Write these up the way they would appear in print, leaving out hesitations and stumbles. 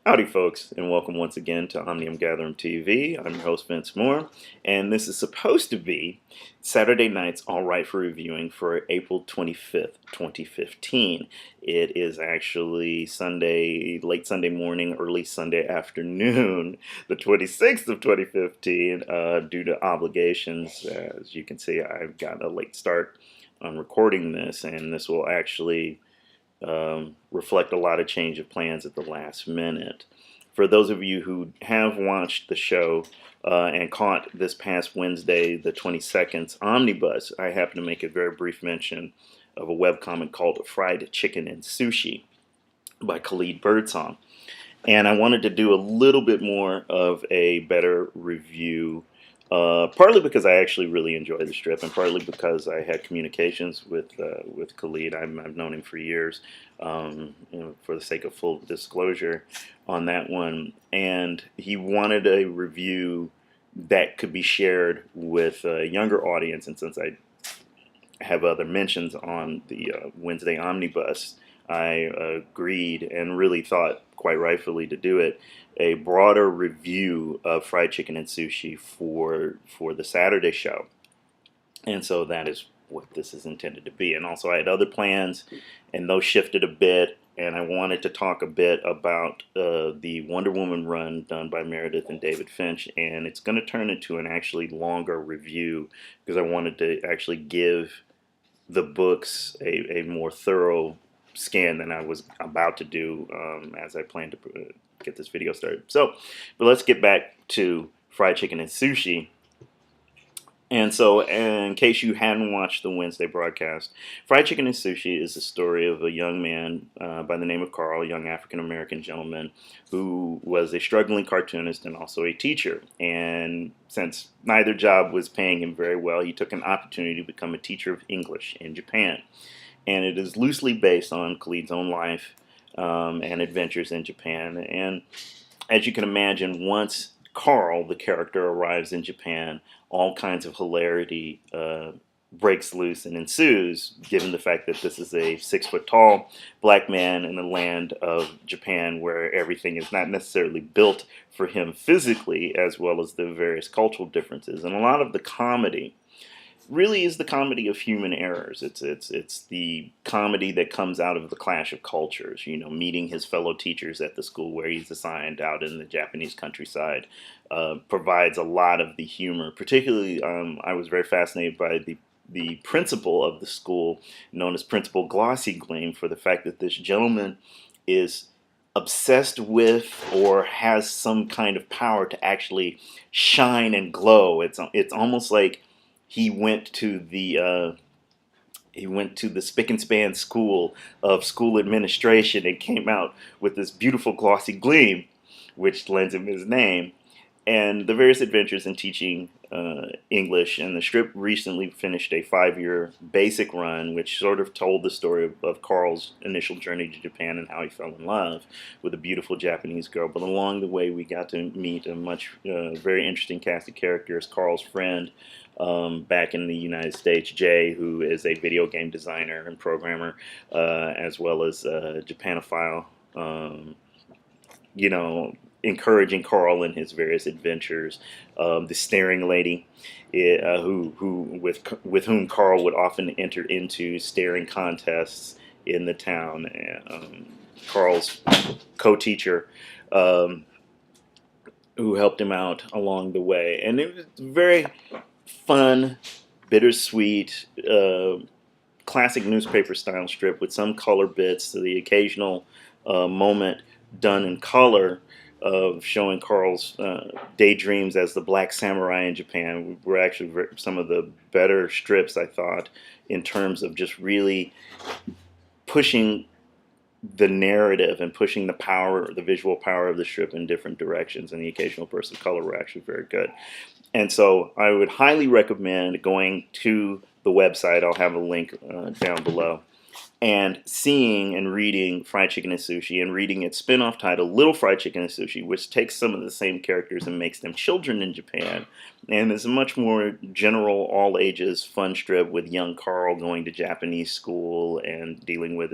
Howdy, folks, and welcome once again to Omnium Gatherum TV. I'm your host, Vince Moore, and this is supposed to be Saturday night's All Right for Reviewing for April 25th, 2015. It is actually Sunday, late Sunday morning, early Sunday afternoon, the 26th of 2015, due to obligations. As you can see, I've got a late start on recording this, and this will actually reflect a lot of change of plans at the last minute. For those of you who have watched the show and caught this past Wednesday, the 22nd's Omnibus, I happen to make a very brief mention of a webcomic called Fried Chicken Sushi by Khalid Birdsong. And I wanted to do a little bit more of a better review, partly because I actually really enjoy the strip, and partly because I had communications with Khalid. I've known him for years, for the sake of full disclosure on that one. And he wanted a review that could be shared with a younger audience, and since I have other mentions on the Wednesday Omnibus, I agreed and really thought quite rightfully to do it, a broader review of Fried Chicken Sushi for the Saturday show. And so that is what this is intended to be. And also I had other plans, and those shifted a bit, and I wanted to talk a bit about the Wonder Woman run done by Meredith and David Finch, and it's going to turn into an actually longer review because I wanted to actually give the books a more thorough scan than I was about to do as I planned to get this video started. So, but let's get back to Fried Chicken Sushi. And so, in case you hadn't watched the Wednesday broadcast, Fried Chicken Sushi is the story of a young man by the name of Carl, a young African-American gentleman who was a struggling cartoonist and also a teacher. And since neither job was paying him very well, he took an opportunity to become a teacher of English in Japan. And it is loosely based on Khalid's own life and adventures in Japan. And as you can imagine, once Carl, the character, arrives in Japan, all kinds of hilarity breaks loose and ensues, given the fact that this is a 6-foot-tall black man in the land of Japan, where everything is not necessarily built for him physically, as well as the various cultural differences. And a lot of the comedy really is the comedy of human errors. It's the comedy that comes out of the clash of cultures. You know, meeting his fellow teachers at the school where he's assigned out in the Japanese countryside provides a lot of the humor. Particularly, I was very fascinated by the principal of the school, known as Principal Glossy Gleam, for the fact that this gentleman is obsessed with or has some kind of power to actually shine and glow. It's almost like he went to the spick and span school of school administration and came out with this beautiful glossy gleam, which lends him his name. And the various adventures in teaching English. And the strip recently finished a 5-year basic run, which sort of told the story of Carl's initial journey to Japan and how he fell in love with a beautiful Japanese girl. But along the way, we got to meet a very interesting cast of characters. Carl's friend back in the United States, Jay, who is a video game designer and programmer, as well as a Japanophile, encouraging Carl in his various adventures. The staring lady, with whom Carl would often enter into staring contests in the town. Carl's co-teacher, who helped him out along the way, and it was very fun, bittersweet, classic newspaper style strip with some color bits, the occasional moment done in color of showing Carl's daydreams as the Black Samurai in Japan. Were actually some of the better strips, I thought, in terms of just really pushing the narrative and pushing the visual power of the strip in different directions, and the occasional bursts of color were actually very good. And so I would highly recommend going to the website. I'll have a link down below, and seeing and reading Fried Chicken Sushi, and reading its spin-off title, Little Fried Chicken Sushi, which takes some of the same characters and makes them children in Japan. And is a much more general, all-ages fun strip with young Carl going to Japanese school and dealing with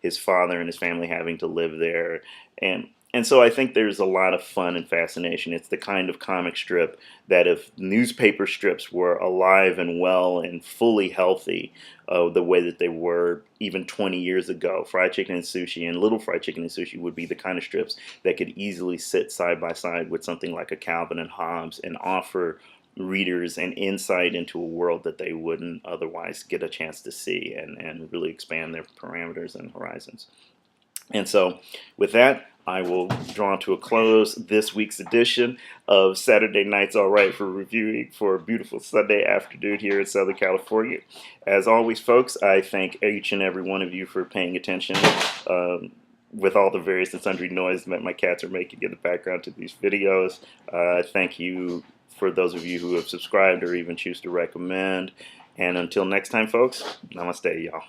his father and his family having to live there. And And so I think there's a lot of fun and fascination. It's the kind of comic strip that if newspaper strips were alive and well and fully healthy the way that they were even 20 years ago, Fried Chicken and Sushi and Little Fried Chicken and Sushi would be the kind of strips that could easily sit side by side with something like a Calvin and Hobbes and offer readers an insight into a world that they wouldn't otherwise get a chance to see, and really expand their parameters and horizons. And so with that, I will draw to a close this week's edition of Saturday Nights All Right for reviewing for a beautiful Sunday afternoon here in Southern California. As always, folks, I thank each and every one of you for paying attention with all the various and sundry noise that my cats are making in the background to these videos. Thank you for those of you who have subscribed or even choose to recommend. And until next time, folks, namaste, y'all.